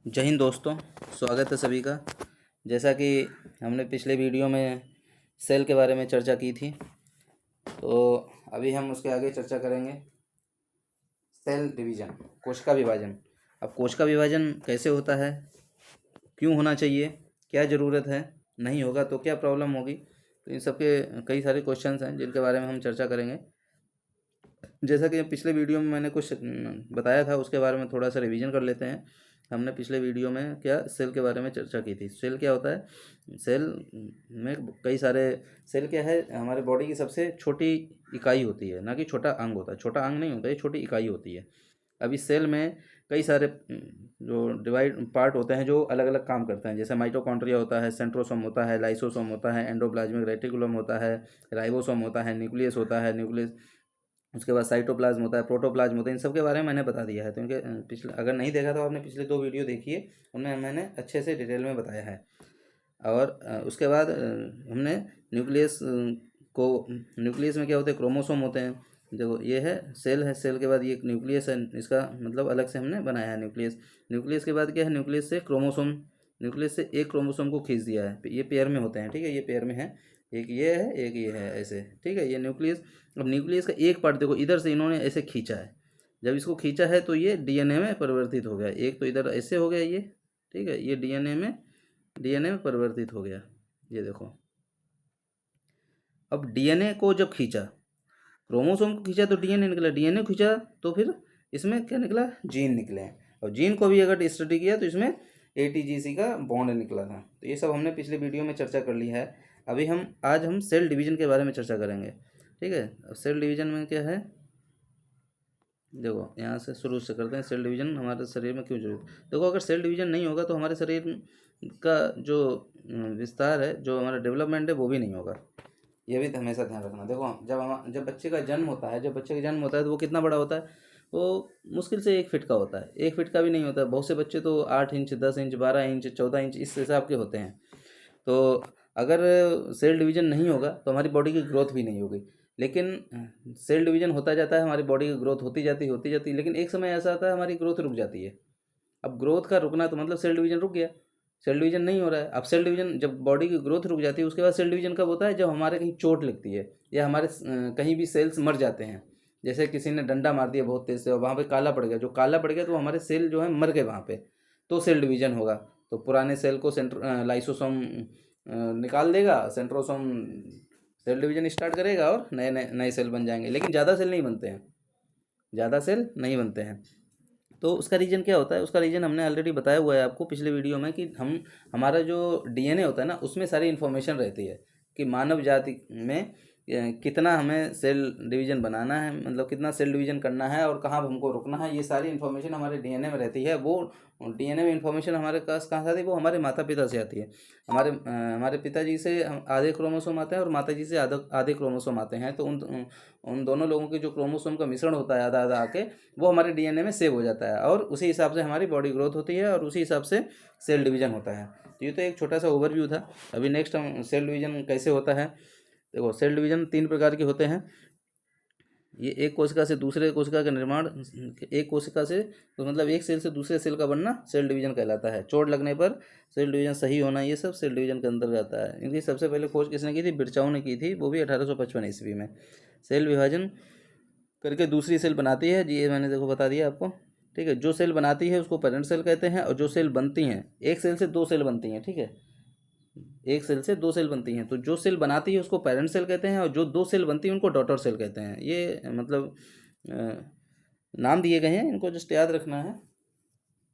जय हिंद दोस्तों। स्वागत है सभी का। जैसा कि हमने पिछले वीडियो में सेल के बारे में चर्चा की थी, तो अभी हम उसके आगे चर्चा करेंगे सेल डिवीज़न, कोशिका विभाजन। अब कोशिका विभाजन कैसे होता है, क्यों होना चाहिए, क्या ज़रूरत है, नहीं होगा तो क्या प्रॉब्लम होगी, तो इन सब के कई सारे क्वेश्चंस हैं जिनके बारे में हम चर्चा करेंगे। जैसा कि पिछले वीडियो में मैंने कुछ बताया था, उसके बारे में थोड़ा सा रिवीजन कर लेते हैं। हमने पिछले वीडियो में क्या सेल के बारे में चर्चा की थी। सेल क्या होता है? सेल में कई सारे सेल क्या है, हमारे बॉडी की सबसे छोटी इकाई होती है, ना कि छोटा अंग होता है। छोटा अंग नहीं होता, ये छोटी इकाई होती है। अब इस सेल में कई सारे जो डिवाइड पार्ट होते हैं जो अलग अलग काम करते हैं। जैसे माइटोकॉन्ड्रिया होता है, सेंट्रोसोम होता है, लाइसोसोम होता है, एंडोप्लाज्मिक रेटिकुलम होता है, राइबोसोम होता है, न्यूक्लियस होता है, न्यूक्लियस उसके बाद साइटोप्लाज्म होता है, प्रोटोप्लाज्म होता है। इन सब के बारे में मैंने बता दिया है। तो इनके पिछले अगर नहीं देखा तो आपने पिछले 2 वीडियो देखिए, उनमें मैंने अच्छे से डिटेल में बताया है। और उसके बाद हमने न्यूक्लियस को न्यूक्लियस में क्या होते हैं, क्रोमोसोम होते हैं। देखो ये है सेल, है सेल के बाद ये न्यूक्लियस है, इसका मतलब अलग से हमने बनाया है न्यूक्लियस। न्यूक्लियस के बाद क्या है, न्यूक्लियस से क्रोमोसोम, न्यूक्लियस से एक क्रोमोसोम को खींच दिया है। ये पेयर में होते हैं, ठीक है, ये पेयर में है, एक ये है एक ये है, ऐसे, ठीक है, ये न्यूक्लियस। अब न्यूक्लियस का एक पार्ट देखो, इधर से इन्होंने ऐसे खींचा है। जब इसको खींचा है तो ये डीएनए में परिवर्तित हो गया। एक तो इधर ऐसे हो गया ये, ठीक है, ये डीएनए में परिवर्तित हो गया। ये देखो, अब डीएनए को जब खींचा, क्रोमोसोम को खींचा तो डीएनए निकला, डीएनए खींचा तो फिर इसमें क्या निकला, जीन निकले हैं। और जीन को भी अगर स्टडी किया तो इसमें एटीजीसी का बॉन्ड निकला था। तो ये सब हमने पिछले वीडियो में चर्चा कर ली है। अभी आज हम सेल डिवीजन के बारे में चर्चा करेंगे, ठीक है। अब सेल डिवीजन में क्या है, देखो यहाँ से शुरू से करते हैं। सेल डिवीजन हमारे शरीर में क्यों जरूरत। देखो, अगर सेल डिवीजन नहीं होगा तो हमारे शरीर का जो विस्तार है, जो हमारा डेवलपमेंट है, वो भी नहीं होगा। ये भी हमेशा ध्यान रखना। देखो, जब बच्चे का जन्म होता है, जब बच्चे का जन्म होता है तो वो कितना बड़ा होता है, वो मुश्किल से 1 फीट का होता है। 1 फीट का भी नहीं होता है। बहुत से बच्चे तो 8 इंच, 10 इंच, 12 इंच, 14 इंच इस हिसाब के होते हैं। तो अगर सेल डिवीज़न नहीं होगा तो हमारी बॉडी की ग्रोथ भी नहीं होगी। लेकिन सेल डिवीज़न होता जाता है, हमारी बॉडी की ग्रोथ होती जाती, लेकिन एक समय ऐसा आता है हमारी ग्रोथ रुक जाती है। अब ग्रोथ का रुकना तो मतलब सेल डिवीज़न रुक गया, सेल डिवीज़न नहीं हो रहा है। अब सेल डिवीज़न, जब बॉडी की ग्रोथ रुक जाती है, उसके बाद सेल डिवीज़न कब होता है, जब हमारे कहीं चोट लगती है या हमारे कहीं भी सेल्स मर जाते हैं। जैसे किसी ने डंडा मार दिया बहुत तेज़ से और वहाँ पे काला पड़ गया, जो काला पड़ गया तो हमारे सेल जो है मर गए वहाँ पे, तो सेल डिवीज़न होगा। तो पुराने सेल को लाइसोसोम निकाल देगा, सेंट्रोसोम सेल डिवीज़न स्टार्ट करेगा और नए नए नए सेल बन जाएंगे। लेकिन ज़्यादा सेल नहीं बनते हैं, ज़्यादा सेल नहीं बनते हैं। तो उसका रीज़न क्या होता है, उसका रीज़न हमने ऑलरेडी बताया हुआ है आपको पिछले वीडियो में, कि हमारा जो डीएनए होता है ना, उसमें सारी इन्फॉर्मेशन रहती है कि मानव जाति में कितना हमें सेल डिवीज़न बनाना है, मतलब कितना सेल डिवीज़न करना है और कहाँ हमको रुकना है। ये सारी इन्फॉर्मेशन हमारे डीएनए में रहती है। वो डीएनए में इन्फॉर्मेशन हमारे पास कहाँ से आती है, वो हमारे माता पिता से आती है। हमारे पिताजी से आधे क्रोमोसोम आते हैं और माताजी से आधे आधे क्रोमोसोम आते हैं। तो उन उन दोनों लोगों के जो क्रोमोसोम का मिश्रण होता है आधा आधा आके, वो हमारे डीएनए में सेव हो जाता है और उसी हिसाब से हमारी बॉडी ग्रोथ होती है और उसी हिसाब से सेल डिवीज़न होता है। तो ये तो एक छोटा सा ओवरव्यू था। अभी नेक्स्ट हम सेल डिवीज़न कैसे होता है। देखो, सेल डिवीज़न 3 प्रकार के होते हैं। ये एक कोशिका से दूसरे कोशिका का निर्माण, एक कोशिका से तो मतलब एक सेल से दूसरे सेल का बनना सेल डिवीज़न कहलाता है। चोट लगने पर सेल डिवीज़न सही होना, ये सब सेल डिवीज़न के अंदर आता है। इनकी सबसे पहले खोज किसने की थी, बिरचाऊ ने की थी, वो भी 1855 ईस्वी में। सेल विभाजन करके दूसरी सेल बनाती है जी, ये मैंने देखो बता दिया आपको, ठीक है। जो सेल बनाती है उसको पेरेंट सेल कहते हैं, और जो सेल बनती हैं, एक सेल से 2 सेल बनती हैं, ठीक है, एक सेल से 2 सेल बनती हैं। तो जो सेल बनाती है उसको पेरेंट सेल कहते हैं और जो 2 सेल बनती हैं उनको डॉटर सेल कहते हैं। ये मतलब नाम दिए गए हैं, इनको जस्ट याद रखना है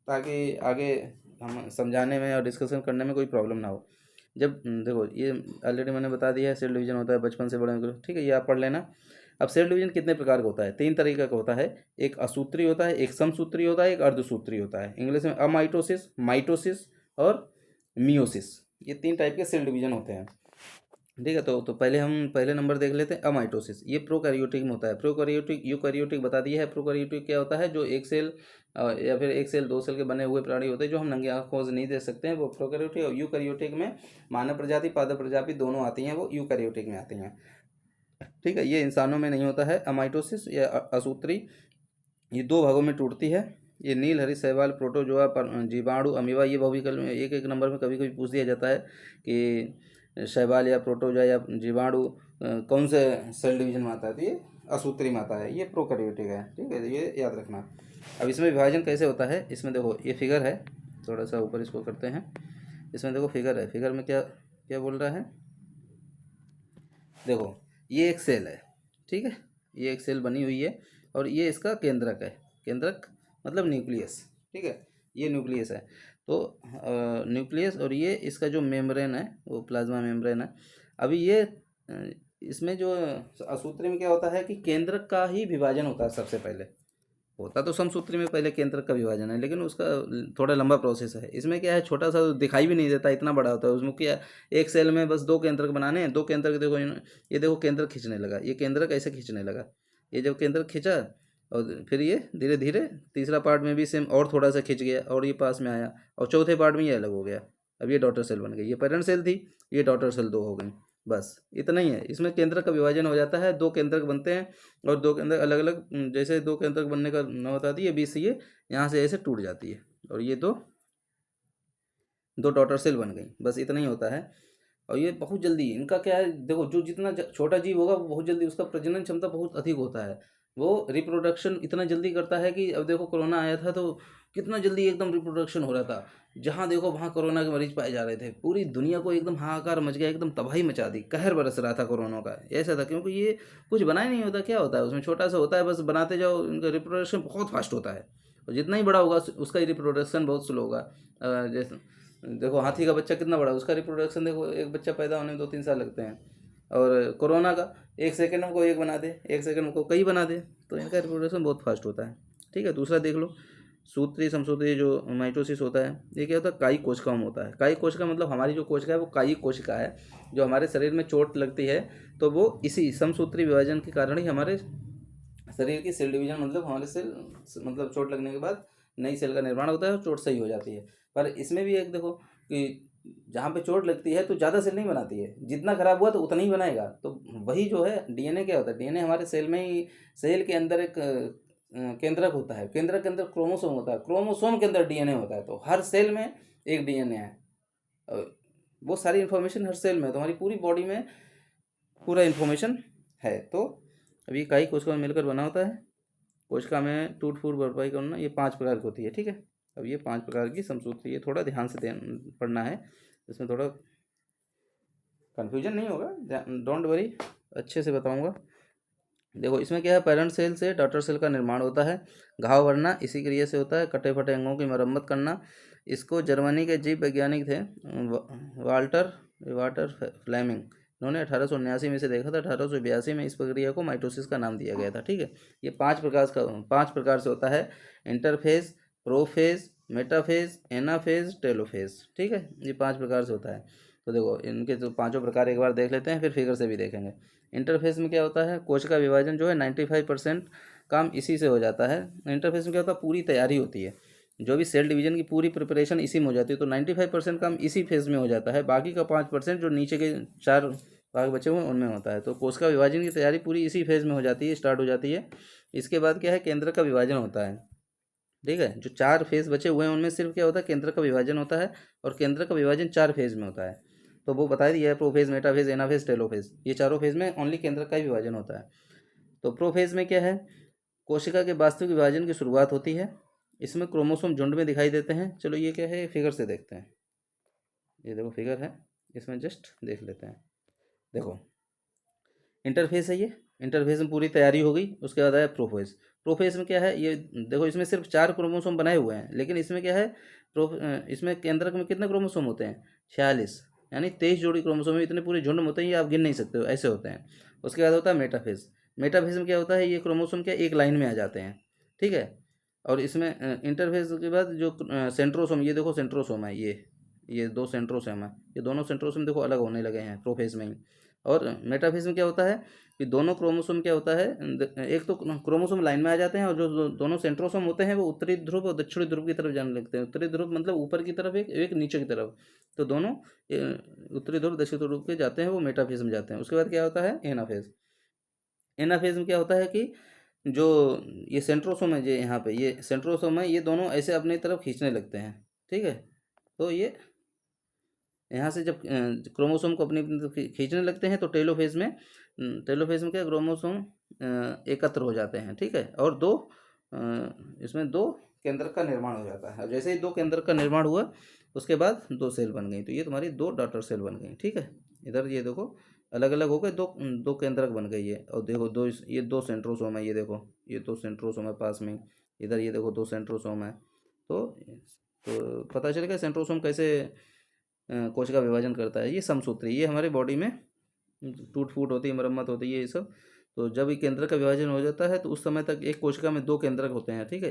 ताकि आगे हम समझाने में और डिस्कशन करने में कोई प्रॉब्लम ना हो। जब देखो, ये ऑलरेडी मैंने बता दिया है, सेल डिवीजन होता है बचपन से बड़े होने तक, ठीक है, ये आप पढ़ लेना। अब सेल डिवीजन कितने प्रकार का होता है, 3 तरीके का होता है। एक असूत्री होता है, एक समसूत्री होता है, एक अर्धसूत्री होता है। इंग्लिश में अमाइटोसिस, माइटोसिस और मियोसिस, ये 3 टाइप के सेल डिवीजन होते हैं, ठीक है। तो पहले हम पहले नंबर देख लेते हैं, अमाइटोसिस। ये प्रोकैरियोटिक में होता है। प्रोकैरियोटिक, यूकैरियोटिक बता दिया है। प्रोकैरियोटिक क्या होता है, जो एक सेल या फिर एक सेल 2 सेल के बने हुए प्राणी होते हैं जो हम नंगी आंखों से नहीं देख सकते हैं, वो प्रोकैरियोटिक। और यूकैरियोटिक में मानव प्रजाति, पादप प्रजाति दोनों आती हैं, वो यूकैरियोटिक में आती हैं, ठीक है। ये इंसानों में नहीं होता है अमाइटोसिस या असूत्री। ये 2 भागों में टूटती है, ये नील, हरी, शैवाल, प्रोटोजोआ, जीवाणु, अमीबा, ये बहुविकल्प में एक एक नंबर में कभी कभी पूछ दिया जाता है कि शैवाल या प्रोटोजोआ या जीवाणु कौन से सेल डिवीजन में आता है, तो ये असूत्री में आता है, ये प्रोकैरियोटिक है। ठीक है, ये याद रखना। अब इसमें विभाजन कैसे होता है, इसमें देखो ये फिगर है, थोड़ा सा ऊपर इसको करते हैं। इसमें देखो फिगर है, फिगर में क्या क्या बोल रहा है, देखो ये एक सेल है, ठीक है, ये एक सेल बनी हुई है और ये इसका केंद्रक है, केंद्रक मतलब न्यूक्लियस, ठीक है, ये न्यूक्लियस है। तो न्यूक्लियस और ये इसका जो मेम्ब्रेन है वो प्लाज्मा मेम्ब्रेन है। अभी ये इसमें जो असूत्री में क्या होता है कि केंद्रक का ही विभाजन होता है सबसे पहले, होता तो समसूत्री में पहले केंद्रक का विभाजन है, लेकिन उसका थोड़ा लंबा प्रोसेस है। इसमें क्या है, छोटा सा दिखाई भी नहीं देता, इतना बड़ा होता है। उसमें क्या, एक सेल में बस 2 केंद्रक बनाने हैं, 2 केंद्रक देखो, ये देखो केंद्रक खींचने लगा, ये केंद्रक ऐसे खींचने लगा, ये जब केंद्रक खींचा और फिर ये धीरे धीरे तीसरा पार्ट में भी सेम और थोड़ा सा खींच गया और ये पास में आया और चौथे पार्ट में ये अलग हो गया। अब ये डॉटर सेल बन गई, ये पेरेंट सेल थी, ये डॉटर सेल 2 हो गई, बस इतना ही है। इसमें केंद्रक का विभाजन हो जाता है, 2 केंद्रक बनते हैं और 2 केंद्रक अलग अलग, जैसे 2 केंद्रक बनने का न बताती है, बीच से ये यहाँ से ऐसे टूट जाती है और ये दो डॉटर सेल बन गई, बस इतना ही होता है। और ये बहुत जल्दी, इनका क्या है देखो, जो जितना छोटा जीव होगा वो बहुत जल्दी उसका प्रजनन क्षमता बहुत अधिक होता है, वो रिप्रोडक्शन इतना जल्दी करता है कि अब देखो कोरोना आया था तो कितना जल्दी एकदम रिप्रोडक्शन हो रहा था, जहाँ देखो वहाँ कोरोना के मरीज पाए जा रहे थे, पूरी दुनिया को एकदम हाहाकार मच गया, एकदम तबाही मचा दी, कहर बरस रहा था कोरोना का। ऐसा था क्योंकि ये कुछ बना ही नहीं होता, क्या होता है उसमें, छोटा सा होता है, बस बनाते जाओ, इनका रिप्रोडक्शन बहुत फास्ट होता है और जितना ही बड़ा होगा उसका रिप्रोडक्शन बहुत स्लो होगा। जैसे देखो हाथी का बच्चा कितना बड़ा, उसका रिप्रोडक्शन देखो, एक बच्चा पैदा होने में 2-3 साल लगते हैं, और कोरोना का 1 सेकंड में कोई एक बना दे, 1 सेकंड में कोई कई बना दे, तो इनका रिप्रोडक्शन बहुत फास्ट होता है। ठीक है, दूसरा देख लो, सूत्री समसूत्री जो माइटोसिस होता है, ये क्या होता है, कायिक कोशिका में होता है। कायिक कोशिका मतलब हमारी जो कोशिका है वो कायिक कोशिका है, जो हमारे शरीर में चोट लगती है तो वो इसी समसूत्री विभाजन के कारण ही हमारे शरीर की सेल डिवीजन, मतलब हमारे सेल, मतलब चोट लगने के बाद नई सेल का निर्माण होता है और चोट सही हो जाती है। पर इसमें भी एक देखो कि जहाँ पे चोट लगती है तो ज़्यादा सेल नहीं बनाती है, जितना खराब हुआ तो उतना ही बनाएगा। तो वही जो है डीएनए क्या होता है, डीएनए हमारे सेल में ही, सेल के अंदर एक केंद्रक होता है, केंद्रक के अंदर क्रोमोसोम होता है, क्रोमोसोम के अंदर डीएनए होता है, तो हर सेल में एक डीएनए है। वो सारी इन्फॉर्मेशन हर सेल में है, तो हमारी पूरी बॉडी में पूरा इन्फॉर्मेशन है। तो अभी इकाई कोशिका में मिलकर बना होता है। कोशिका में टूट फूट भरपाई करना, ये 5 प्रकार की होती है। ठीक है, अब ये 5 प्रकार की समसूत्री, ये थोड़ा ध्यान से पढ़ना है, इसमें थोड़ा कन्फ्यूजन नहीं होगा, डोंट वरी, अच्छे से बताऊंगा। देखो इसमें क्या है, पेरेंट सेल से डॉटर सेल का निर्माण होता है, घाव भरना इसी क्रिया से होता है, कटे फटे अंगों की मरम्मत करना। इसको जर्मनी के जीव वैज्ञानिक थे वाल्टर वाटर फ्लेमिंग, इन्होंने 1879 में से देखा था, 1882 में इस प्रक्रिया को माइटोसिस का नाम दिया गया था। ठीक है, ये 5 प्रकार से होता है, interphase, prophase, metaphase, anaphase, telophase. ठीक है, ये 5 प्रकार से होता है। तो देखो इनके जो 5 प्रकार एक बार देख लेते हैं, फिर फिगर से भी देखेंगे। इंटरफेस में क्या होता है, कोशिका विभाजन जो है 95% काम इसी से हो जाता है। इंटरफेस में क्या होता है, पूरी तैयारी होती है, जो भी सेल डिवीजन की पूरी प्रिपरेशन इसी में हो जाती है, तो 95% काम इसी फेज में हो जाता है, बाकी का 5% जो नीचे के 4 भाग बचे हुए हैं उनमें होता है। तो कोशिका विभाजन की तैयारी पूरी इसी फेज में हो जाती है, स्टार्ट हो जाती है। इसके बाद क्या है, केंद्र का विभाजन होता है। ठीक है, जो 4 फेज बचे हुए हैं उनमें सिर्फ क्या होता है, केंद्र का विभाजन होता है, और केंद्र का विभाजन 4 फेज में होता है। तो वो बता दिया है, प्रोफेज, मेटाफेज, एनाफेज, टेलोफेज, ये चारों फेज में ओनली केंद्र का ही विभाजन होता है। तो प्रोफेज में क्या है, कोशिका के वास्तविक विभाजन की शुरुआत होती है, इसमें क्रोमोसोम झुंड में दिखाई देते हैं। चलो ये क्या है, फिगर से देखते हैं, ये देखो फिगर है, इसमें जस्ट देख लेते हैं। देखो इंटरफेस है, ये इंटरफेस में पूरी तैयारी हो गई। उसके बाद आया प्रोफेज। प्रोफेज में क्या है, ये देखो इसमें सिर्फ 4 क्रोमोसोम बनाए हुए हैं, लेकिन इसमें क्या है, इसमें केंद्रक में कितने क्रोमोसोम होते हैं, 46, यानी 23 जोड़ी क्रोमोसोम है, इतने पूरे झुंड में होते हैं, ये आप गिन नहीं सकते हो, ऐसे होते हैं। उसके बाद होता है मेटाफेज। मेटाफेज में क्या होता है, ये क्रोमोसोम क्या एक लाइन में आ जाते हैं। ठीक है, और इसमें इंटरफेज के बाद जो सेंट्रोसोम, ये देखो सेंट्रोसोम है, ये 2 सेंट्रोसोम है, ये दोनों सेंट्रोसोम देखो अलग होने लगे हैं प्रोफेज में ही। और मेटाफेज में क्या होता है कि दोनों क्रोमोसोम क्या होता है, एक तो क्रोमोसोम लाइन में आ जाते हैं, और जो दोनों सेंट्रोसोम होते हैं वो उत्तरी ध्रुव और दक्षिणी ध्रुव की तरफ जाने लगते हैं। उत्तरी ध्रुव मतलब ऊपर की तरफ, एक एक नीचे की तरफ, तो दोनों उत्तरी ध्रुव दक्षिणी ध्रुव के जाते हैं, वो मेटाफेज में जाते हैं। उसके बाद क्या होता है, एनाफेज। एनाफेज में क्या होता है कि जो ये सेंट्रोसोम है, जो यहाँ पे ये सेंट्रोसोम है, ये दोनों ऐसे अपनी तरफ खींचने लगते हैं, ठीक है। तो ये यहाँ से जब क्रोमोसोम को अपनी अपनी तरफ खींचने लगते हैं तो टेलोफेज में क्या क्रोमोसोम एकत्र हो जाते हैं, ठीक है। और इसमें दो केंद्रक का निर्माण हो जाता है। और जैसे ही दो केंद्रक का निर्माण हुआ उसके बाद दो सेल बन गई। तो ये तुम्हारी दो डॉटर सेल बन गई, ठीक है। इधर ये देखो अलग अलग हो गए, दो दो केंद्रक बन गई है। और देखो ये दो सेंट्रोसोम है, ये देखो ये दो सेंट्रोसोम है पास में। इधर ये देखो दो सेंट्रोसोम है। तो पता चलेगा सेंट्रोसोम कैसे कोशिका का विभाजन करता है। ये समसूत्री, ये हमारे बॉडी में टूट फूट होती है, मरम्मत होती है, ये सब। तो जब ये केंद्रक का विभाजन हो जाता है तो उस समय तक एक कोशिका में दो केंद्रक होते हैं, ठीक है।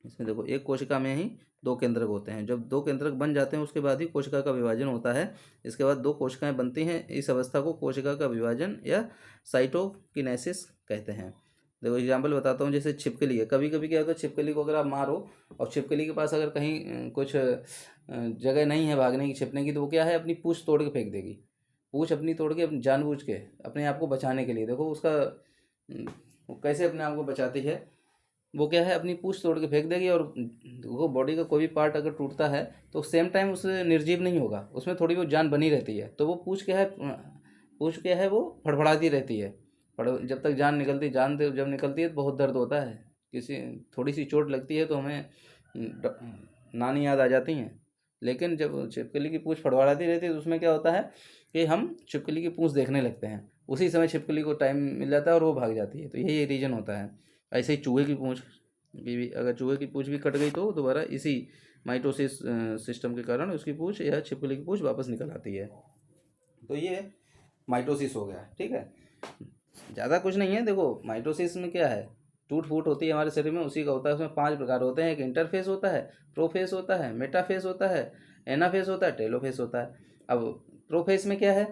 इसमें देखो एक कोशिका में ही दो केंद्रक होते हैं। जब दो केंद्रक बन जाते हैं उसके बाद ही कोशिका का विभाजन होता है। इसके बाद दो कोशिकाएं बनती हैं। इस अवस्था को कोशिका का विभाजन या साइटोकिनेसिस कहते हैं। देखो एग्जाम्पल बताता हूँ, जैसे छिपकली है। कभी कभी क्या होता है, छिपकली को अगर आप मारो और छिपकली के पास अगर कहीं कुछ जगह नहीं है भागने की, छिपने की, तो वो क्या है, अपनी पूँछ तोड़ के फेंक देगी। पूँछ अपनी तोड़ के जानबूझ के अपने आप को बचाने के लिए। देखो उसका वो कैसे अपने आप को बचाती है। वो क्या है, अपनी पूँछ तोड़ के फेंक देगी। और वो बॉडी का कोई भी पार्ट अगर टूटता है तो सेम टाइम उसे निर्जीव नहीं होगा, उसमें थोड़ी बहुत जान बनी रहती है। तो वो पूँछ क्या है, वो फड़फड़ाती रहती है। जब तक जान निकलती, जब निकलती है तो बहुत दर्द होता है। किसी थोड़ी सी चोट लगती है तो हमें नानी याद आ जाती हैं। लेकिन जब छिपकली की पूँछ फड़फड़ाती रहती है तो उसमें क्या होता है कि हम छिपकली की पूँछ देखने लगते हैं। उसी समय छिपकली को टाइम मिल जाता है और वो भाग जाती है। तो यही रीज़न होता है। ऐसे ही चूहे की पूँछ भी, अगर चूहे की पूँछ भी कट गई तो दोबारा इसी माइटोसिस सिस्टम के कारण उसकी पूँछ या छिपकली की पूँछ वापस निकल आती है। तो ये माइटोसिस हो गया, ठीक है। ज़्यादा कुछ नहीं है। देखो माइटोसिस में क्या है, टूट फूट होती है हमारे शरीर में, उसी का होता है। उसमें 5 प्रकार होते हैं। एक इंटरफेस होता है, प्रोफेस होता है, मेटाफेस होता है, एनाफेस होता है, टेलोफेस होता है। अब प्रोफेस में क्या है,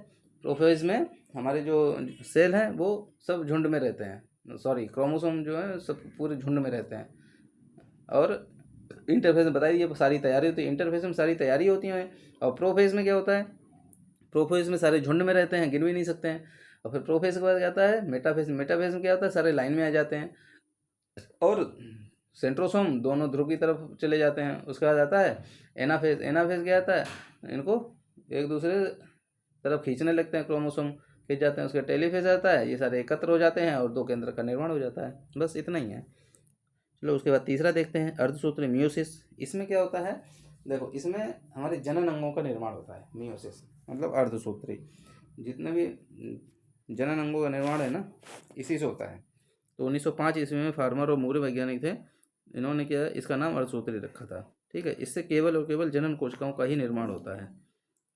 प्रोफेस में हमारे जो सेल हैं वो सब झुंड में रहते हैं, सॉरी क्रोमोसोम जो है सब पूरे झुंड में रहते हैं। और इंटरफेस में बताइए सारी तैयारी होती है, इंटरफेस में सारी तैयारी होती है। और प्रोफेस में क्या होता है, प्रोफेस में सारे झुंड में रहते हैं, गिन भी नहीं सकते हैं। और फिर प्रोफेस के बाद क्या आता है मेटाफेस। मेटाफेस में क्या होता है, सारे लाइन में आ जाते हैं और सेंट्रोसोम दोनों ध्रुव की तरफ चले जाते हैं। उसके बाद आता है एनाफेज। एनाफेज क्या आता है, इनको एक दूसरे तरफ खींचने लगते हैं, क्रोमोसोम खींच जाते हैं। उसके टेलीफेज आता है, ये सारे एकत्र हो जाते हैं और दो केंद्र का निर्माण हो जाता है। बस इतना ही है। चलो उसके बाद तीसरा देखते हैं, अर्धसूत्री मियोसिस। इसमें क्या होता है, देखो इसमें हमारे जनन अंगों का निर्माण होता है। मियोसिस मतलब अर्धसूत्री। जितने भी जनन अंगों का निर्माण है ना, इसी से होता है। तो 1905 ईस्वी में फार्मर और मूर्य वैज्ञानिक थे, इन्होंने क्या इसका नाम अर्धसूत्री रखा था, ठीक है। इससे केवल और केवल जनन कोशिकाओं का ही निर्माण होता है,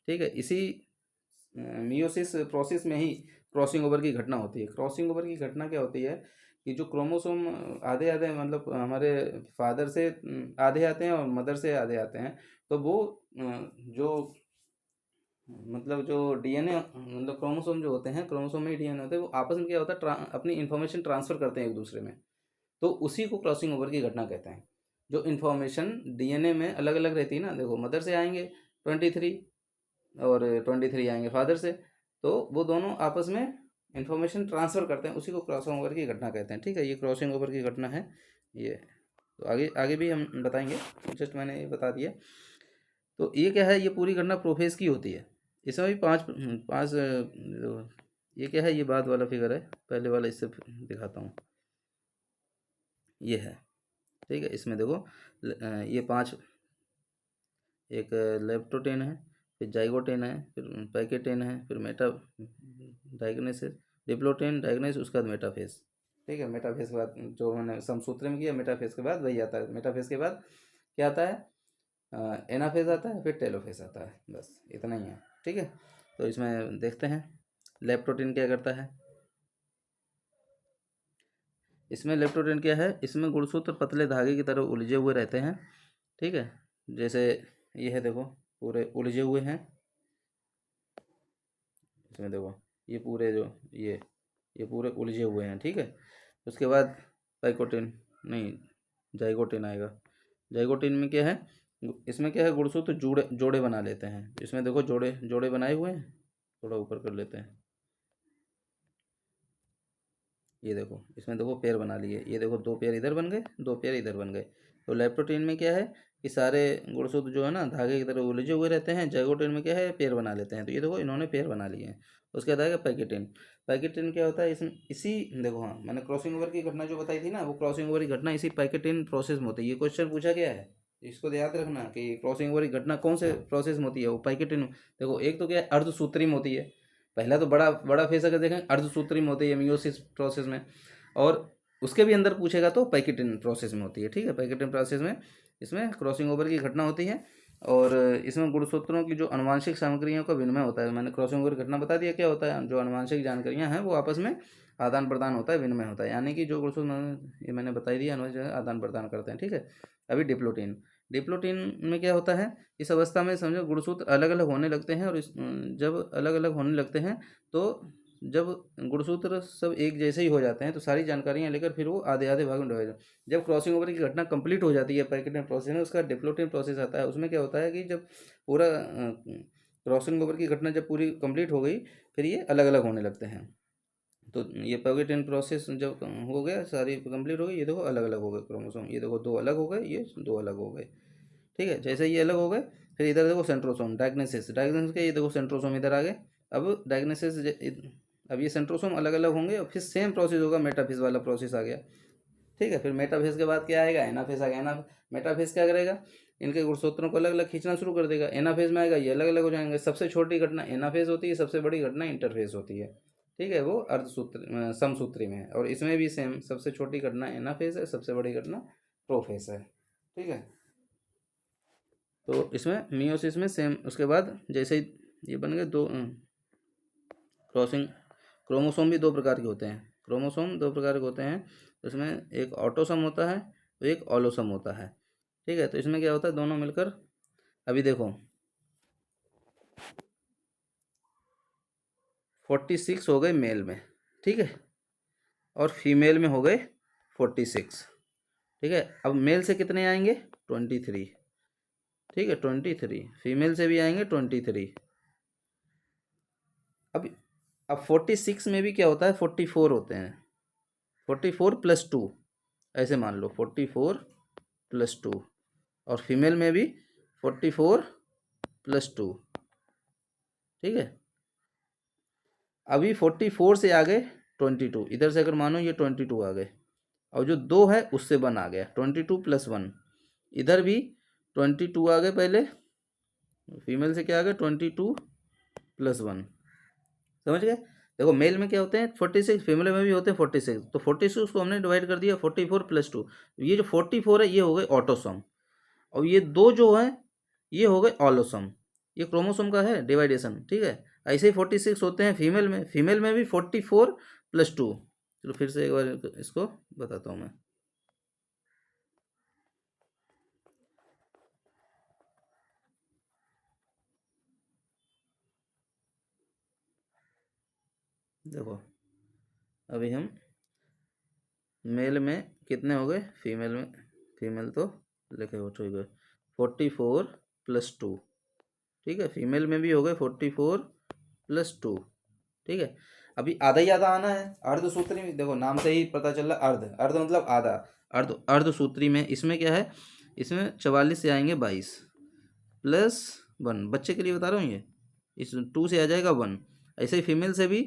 ठीक है। इसी मियोसिस प्रोसेस में ही क्रॉसिंग ओवर की घटना होती है। क्रॉसिंग ओवर की घटना क्या होती है कि जो क्रोमोसोम आधे आधे मतलब हमारे फादर से आधे आते हैं और मदर से आधे आते हैं। तो वो जो मतलब जो डीएनए मतलब क्रोमोसोम जो होते हैं, क्रोमोसोम में ही डीएनए होते हैं, वो आपस में क्या होता है अपनी इन्फॉर्मेशन ट्रांसफ़र करते हैं एक दूसरे में। तो उसी को क्रॉसिंग ओवर की घटना कहते हैं। जो इन्फॉर्मेशन डीएनए में अलग अलग रहती है ना, देखो मदर से आएंगे 23 और 23 आएंगे फादर से। तो वो दोनों आपस में इन्फॉर्मेशन ट्रांसफ़र करते हैं, उसी को क्रॉसिंग ओवर की घटना कहते हैं, ठीक है। ये क्रॉसिंग ओवर की घटना है ये। तो आगे आगे भी हम बताएंगे, जस्ट मैंने ये बता दिया। तो ये क्या है, ये पूरी घटना प्रोफेस की होती है। इसमें भी पाँच पाँच ये क्या है, ये बाद वाला फिगर है, पहले वाला इससे दिखाता हूँ। ये है, ठीक है। इसमें देखो ये 5, एक लेप्टोटेन है, फिर जाइगोटेन है, फिर पैकेटेन है, फिर मेटा डायग्नेसिस, डिप्लोटेन डायग्नेसिस, उसके बाद मेटाफेस, ठीक है। मेटाफेस के बाद जो मैंने समसूत्र में किया, मेटाफेस के बाद वही आता है। मेटाफेस के बाद क्या आता है, एनाफेज आता है, फिर टेलोफेज आता है। बस इतना ही है, ठीक है। तो इसमें देखते हैं लेप्टोटेन क्या करता है। इसमें लेप्टोटेन क्या है, इसमें गुणसूत्र पतले धागे की तरह उलझे हुए रहते हैं, ठीक है। जैसे ये है, देखो पूरे उलझे हुए हैं। इसमें देखो ये पूरे जो ये पूरे उलझे हुए हैं, ठीक है। उसके बाद पैकोटिन नहीं, जाइगोटिन आएगा। जाइगोटिन में क्या है, इसमें क्या है, गुणसूत्र जोड़े जोड़े बना लेते हैं। इसमें देखो जोड़े जोड़े बनाए हुए हैं, थोड़ा ऊपर कर लेते हैं। ये देखो इसमें देखो पेयर बना लिए, ये देखो 2 पेयर इधर बन गए, 2 पेयर इधर बन गए। तो लेप्टोप्रोटीन में क्या है कि सारे गुणसूत्र जो है ना धागे की तरह उलझे हुए रहते हैं, ज़ाइगोटिन में क्या है पेयर बना लेते हैं। तो ये देखो इन्होंने पेयर बना लिए हैं। उसके बाद आएगा पैकेटिन। पैकेटिन क्या होता है, इसमें इसी देखो, हाँ मैंने क्रॉसिंग ओवर की घटना जो बताई थी ना, वो क्रॉसिंग ओवर की घटना इसी पैकेटिन प्रोसेस में होती है। ये क्वेश्चन पूछा गया है, इसको याद रखना कि क्रॉसिंग ओवर की घटना कौन से प्रोसेस में होती है, वो पैकेटिन। देखो एक तो क्या है अर्धसूत्री में होती है, पहला तो बड़ा बड़ा फेस अगर देखें अर्धसूत्री में होती है मियोसिस प्रोसेस में, और उसके भी अंदर पूछेगा तो पैकेटिन प्रोसेस में होती है। ठीक है, पैकेटिन प्रोसेस में इसमें क्रॉसिंग ओवर की घटना होती है, और इसमें गुणसूत्रों की जो आनुवंशिक सामग्रियों का विनिमय होता है। मैंने क्रॉसिंग ओवर की घटना बता दिया क्या होता है, जो आनुवंशिक जानकारियां हैं वो आपस में आदान प्रदान होता है, विनिमय होता है, यानी कि जो गुणसूत्र ये मैंने बताई दिया अनुवंशिक आदान प्रदान करते हैं। ठीक है, अभी डिप्लोटीन। डिप्लोटीन में क्या होता है, इस अवस्था में समझो गुणसूत्र अलग अलग होने लगते हैं, और जब अलग अलग होने लगते हैं तो जब गुणसूत्र सब एक जैसे ही हो जाते हैं तो सारी जानकारियां लेकर फिर वो आधे आधे भाग में डिवाइड। जब क्रॉसिंग ओवर की घटना कंप्लीट हो जाती है पैकेटिन प्रोसेस में, उसका डिप्लोटिन प्रोसेस आता है। उसमें क्या होता है कि जब पूरा क्रॉसिंग ओवर की घटना जब पूरी कंप्लीट हो गई, फिर ये अलग अलग होने लगते हैं। तो ये पैकेटिन प्रोसेस जब हो गया, सारी कंप्लीट हो गई, ये देखो अलग अलग हो गए क्रोमोसोम, ये देखो 2 अलग हो गए, ये 2 अलग हो गए। ठीक है, जैसे ये अलग हो गए, फिर इधर देखो सेंट्रोसोम डायग्नोसिस, डायग्नोसिस के ये देखो सेंट्रोसोम इधर आ गए। अब डायग्नोसिस, अब ये सेंट्रोसोम अलग अलग होंगे, और फिर सेम प्रोसेस होगा, मेटाफेज वाला प्रोसेस आ गया। ठीक है, फिर मेटाफेज के बाद क्या आएगा, एनाफेज आ गया। मेटाफेज क्या करेगा, इनके गुणसूत्रों को अलग अलग खींचना शुरू कर देगा। एनाफेज में आएगा, ये अलग अलग हो जाएंगे। सबसे छोटी घटना एनाफेज होती है, सबसे बड़ी घटना इंटरफेज होती है। ठीक है, वो अर्धसूत्र समसूत्री में है, और इसमें भी सेम, सबसे छोटी घटना एनाफेज है, सबसे बड़ी घटना प्रोफेज है। ठीक है, तो इसमें मियोसिस में सेम। उसके बाद जैसे ही ये बन गए 2 क्रॉसिंग, क्रोमोसोम भी 2 प्रकार के होते हैं। क्रोमोसोम 2 प्रकार के होते हैं, उसमें एक ऑटोसोम होता है, तो एक ऑलोसोम होता है। ठीक है, तो इसमें क्या होता है, दोनों मिलकर, अभी देखो 46 हो गए मेल में। ठीक है, और फीमेल में हो गए 46। ठीक है, अब मेल से कितने आएंगे, 23। ठीक है, 23, फीमेल से भी आएंगे 23। अब 46 में भी क्या होता है, 44 होते हैं, 44+2, ऐसे मान लो 44+2, और फीमेल में भी 44+2। ठीक है, अभी 44 से आ गए 22, इधर से अगर मानो ये 22 आ गए, और जो 2 है उससे 1 आ गया, 22+1। इधर भी 22 आ गए, पहले फीमेल से क्या आ गया, 22+1। समझ गए। देखो मेल में क्या होते हैं 46, फीमेल में भी होते हैं 46, तो 46 को हमने डिवाइड कर दिया 44+2। ये जो 44 है ये हो गए ऑटोसोम, और ये 2 जो है ये हो गए ऑलोसोम। ये क्रोमोसोम का है डिवाइडेशन। ठीक है, ऐसे ही 46 होते हैं फीमेल में, फीमेल में भी 44+2। चलो फिर से एक बार इसको बताता हूँ मैं। देखो अभी हम मेल में कितने हो गए, फीमेल में, फीमेल तो लिखे हो गए 44+2। ठीक है, फीमेल में भी हो गए 44+2। ठीक है, अभी आधा ही आधा आना है। अर्धसूत्री में देखो नाम से ही पता चल रहा, अर्ध अर्ध मतलब आधा। अर्धसूत्री में इसमें क्या है, इसमें 44 से आएंगे 22+1, बच्चे के लिए बता रहा हूँ ये, इस 2 से आ जाएगा 1। ऐसे ही फीमेल से भी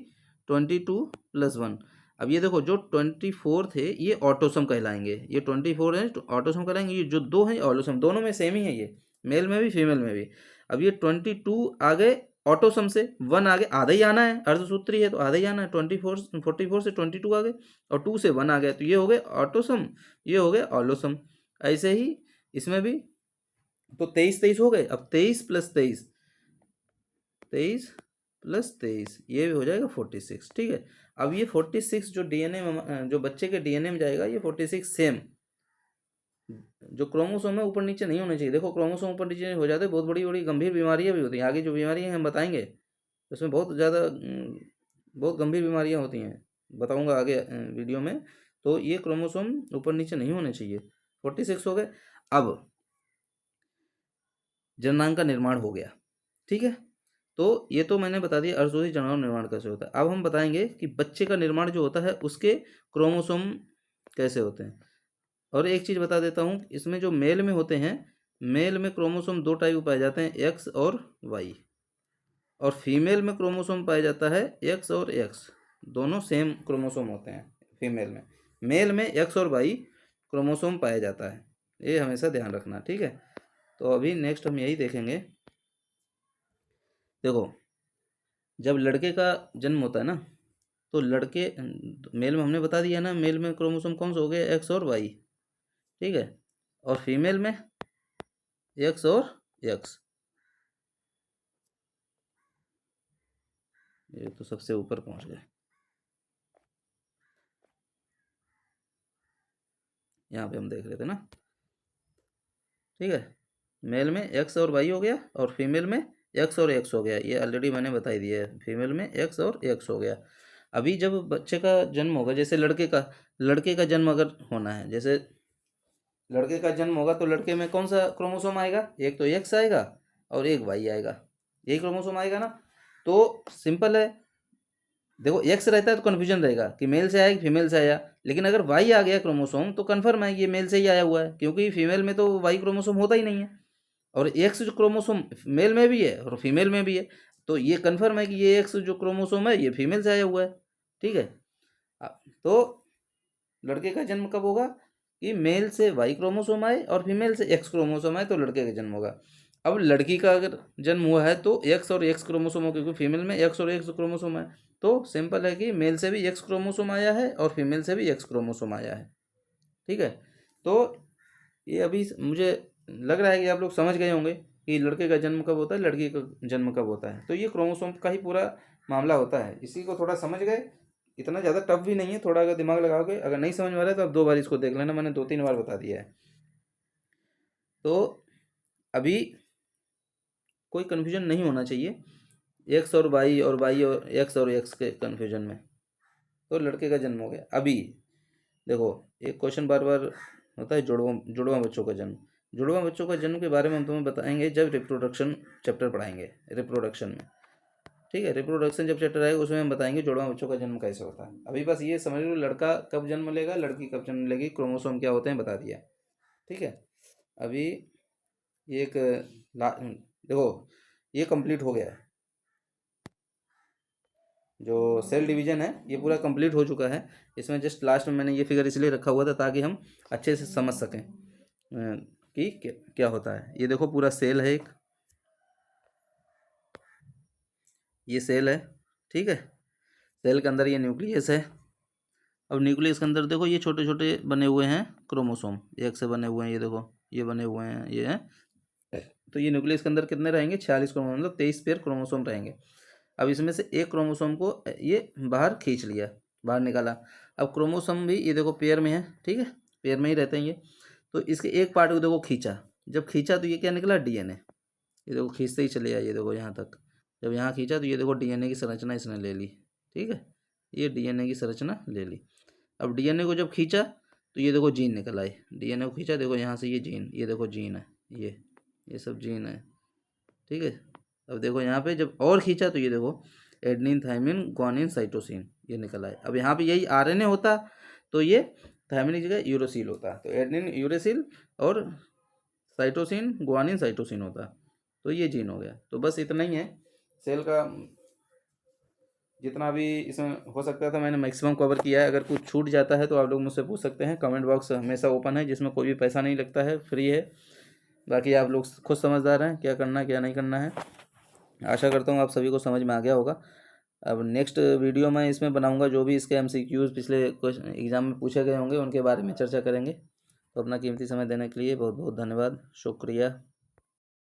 22+1। अब ये देखो जो 24 थे ये ऑटोसम कहलाएंगे, ये 24 है ऑटोसम कहलाएंगे, ये जो 2 है ऑलोसम, दोनों में सेम ही है ये, मेल में भी फीमेल में भी। अब ये 22 आ गए ऑटोसम से, 1 आगे, आधा ही आना है, अर्धसूत्री है तो आधा ही आना है। 44 से 22 आ गए, और 2 से 1 आ गया, तो ये हो गए ऑटोसम, ये हो गए ऑलोसम। ऐसे ही इसमें भी, तो 23 हो गए। अब 23+23, 23+23, ये भी हो जाएगा 46। ठीक है, अब ये 46 जो डीएनए में, जो बच्चे के डीएनए में जाएगा, ये 46 सेम, जो क्रोमोसोम है ऊपर नीचे नहीं होने चाहिए। देखो क्रोमोसोम ऊपर नीचे हो जाते हैं, बहुत बड़ी बड़ी गंभीर बीमारियां भी होती हैं। आगे जो बीमारियां हम बताएंगे उसमें बहुत ज़्यादा बहुत गंभीर बीमारियां होती हैं, बताऊंगा आगे वीडियो में। तो ये क्रोमोसोम ऊपर नीचे नहीं होने चाहिए। 46 हो गए। अब जननांग का निर्माण हो गया। ठीक है, तो ये तो मैंने बता दिया अर्धसूत्री जनावर निर्माण कैसे होता है। अब हम बताएंगे कि बच्चे का निर्माण जो होता है उसके क्रोमोसोम कैसे होते हैं। और एक चीज़ बता देता हूँ, इसमें जो मेल में होते हैं, मेल में क्रोमोसोम 2 टाइप पाए जाते हैं, एक्स और वाई। और फीमेल में क्रोमोसोम पाया जाता है एक्स और एक्स, दोनों सेम क्रोमोसोम होते हैं फीमेल में। मेल में एक्स और वाई क्रोमोसोम पाया जाता है, ये हमेशा ध्यान रखना, ठीक है। तो अभी नेक्स्ट हम यही देखेंगे। देखो, जब लड़के का जन्म होता है ना, तो लड़के मेल में हमने बता दिया ना, मेल में क्रोमोसोम कौन सा हो गया, एक्स और वाई, ठीक है। और फीमेल में एक्स और एक्स, ये तो सबसे ऊपर पहुंच गए। यहाँ पे हम देख रहे थे ना, ठीक है। मेल में एक्स और वाई हो गया और फीमेल में एक्स और एक्स हो गया, ये ऑलरेडी मैंने बता ही दिया है, फीमेल में एक्स और एक्स हो गया। अभी जब बच्चे का जन्म होगा, जैसे लड़के का जन्म अगर होना है, जैसे लड़के का जन्म होगा तो लड़के में कौन सा क्रोमोसोम आएगा, एक तो एक्स आएगा और एक वाई आएगा, यही क्रोमोसोम आएगा ना। तो सिंपल है, देखो एक्स रहता है तो कन्फ्यूजन रहेगा कि मेल से आया कि फीमेल से आया, लेकिन अगर वाई आ गया क्रोमोसोम तो कन्फर्म है कि ये मेल से ही आया हुआ है, क्योंकि फीमेल में तो वाई क्रोमोसोम होता ही नहीं है। और एक्स जो क्रोमोसोम मेल में भी है और फीमेल में भी है, तो ये कन्फर्म है कि ये एक्स जो क्रोमोसोम है ये फीमेल से आया हुआ है, ठीक है। तो लड़के का जन्म कब होगा कि मेल से वाई क्रोमोसोम आए और फीमेल से एक्स क्रोमोसोम आए, तो लड़के का जन्म होगा। अब लड़की का अगर जन्म हुआ है तो एक्स और एक्स क्रोमोसोम हो, क्योंकि फीमेल में एक्स और एक्स क्रोमोसोम है, तो सिंपल है कि मेल से भी एक्स क्रोमोसोम आया है और फीमेल से भी एक्स क्रोमोसोम आया है, ठीक है। तो ये अभी मुझे लग रहा है कि आप लोग समझ गए होंगे कि लड़के का जन्म कब होता है, लड़की का जन्म कब होता है। तो ये क्रोमोसोम का ही पूरा मामला होता है, इसी को थोड़ा समझ गए, इतना ज़्यादा टफ भी नहीं है, थोड़ा अगर दिमाग लगाओगे, अगर नहीं समझ में आ रहा है तो आप 2 बार इसको देख लेना, मैंने 2-3 बार बता दिया है। तो अभी कोई कन्फ्यूजन नहीं होना चाहिए एक्स और वाई और एक्स के कन्फ्यूजन में। तो लड़के का जन्म हो गया। अभी देखो, एक क्वेश्चन बार बार होता है, जुड़वा बच्चों का जन्म। जुड़वा बच्चों का जन्म के बारे में हम तुम्हें बताएंगे जब रिप्रोडक्शन चैप्टर पढ़ाएंगे, रिप्रोडक्शन में, ठीक है। रिप्रोडक्शन जब चैप्टर आएगा उसमें हम बताएंगे जुड़वा बच्चों का जन्म कैसे होता है। अभी बस ये समझ लो, लड़का कब जन्म लेगा, लड़की कब जन्म लेगी, क्रोमोसोम क्या होते हैं बता दिया, ठीक है। अभी ये एक देखो, ये कंप्लीट हो गया है, जो सेल डिवीजन है ये पूरा कंप्लीट हो चुका है। इसमें जस्ट लास्ट में मैंने ये फिगर इसलिए रखा हुआ था ताकि हम अच्छे से समझ सकें कि क्या होता है। ये देखो पूरा सेल है एक, ये सेल है, ठीक है। सेल के अंदर ये न्यूक्लियस है। अब न्यूक्लियस के अंदर देखो ये छोटे छोटे बने हुए हैं क्रोमोसोम, एक से बने हुए हैं, ये देखो ये बने हुए हैं, ये हैं। तो ये न्यूक्लियस के अंदर कितने रहेंगे, 46 क्रोमोसोम, मतलब 23 पेयर क्रोमोसोम रहेंगे। अब इसमें से एक क्रोमोसोम को ये बाहर खींच लिया, बाहर निकाला। अब क्रोमोसोम भी ये देखो पेयर में है, ठीक है, पेयर में ही रहते हैं ये। तो इसके एक पार्ट को देखो खींचा, जब खींचा तो ये क्या निकला, डीएनए। ये देखो खींचते ही चले आइए, देखो यहाँ तक, जब यहाँ खींचा तो ये देखो डीएनए की संरचना इसने ले ली, ठीक है, ये डीएनए की संरचना ले ली। अब डीएनए को जब खींचा तो ये देखो जीन निकल आए, डीएनए को खींचा, देखो यहाँ से ये जीन, ये देखो जीन है, ये सब जीन है, ठीक है। अब देखो यहाँ पे जब और खींचा तो ये देखो एडनिन, थायमिन, ग्वानिन, साइटोसिन, ये निकल आए। अब यहाँ पे यही आरएनए होता तो ये थायमिन की जगह यूरोसिल होता, तो एडनिन यूरोसिल और साइटोसिन ग्वानिन साइटोसिन होता, तो ये जीन हो गया। तो बस इतना ही है सेल का, जितना भी इसमें हो सकता था मैंने मैक्सिमम कवर किया है। अगर कुछ छूट जाता है तो आप लोग मुझसे पूछ सकते हैं, कमेंट बॉक्स हमेशा ओपन है, जिसमें कोई भी पैसा नहीं लगता है, फ्री है। बाकी आप लोग खुद समझदार हैं क्या करना है क्या नहीं करना है। आशा करता हूँ आप सभी को समझ में आ गया होगा। अब नेक्स्ट वीडियो मैं इसमें बनाऊंगा, जो भी इसके एमसीक्यूज पिछले क्वेश्चन एग्जाम में पूछे गए होंगे उनके बारे में चर्चा करेंगे। तो अपना कीमती समय देने के लिए बहुत बहुत धन्यवाद, शुक्रिया।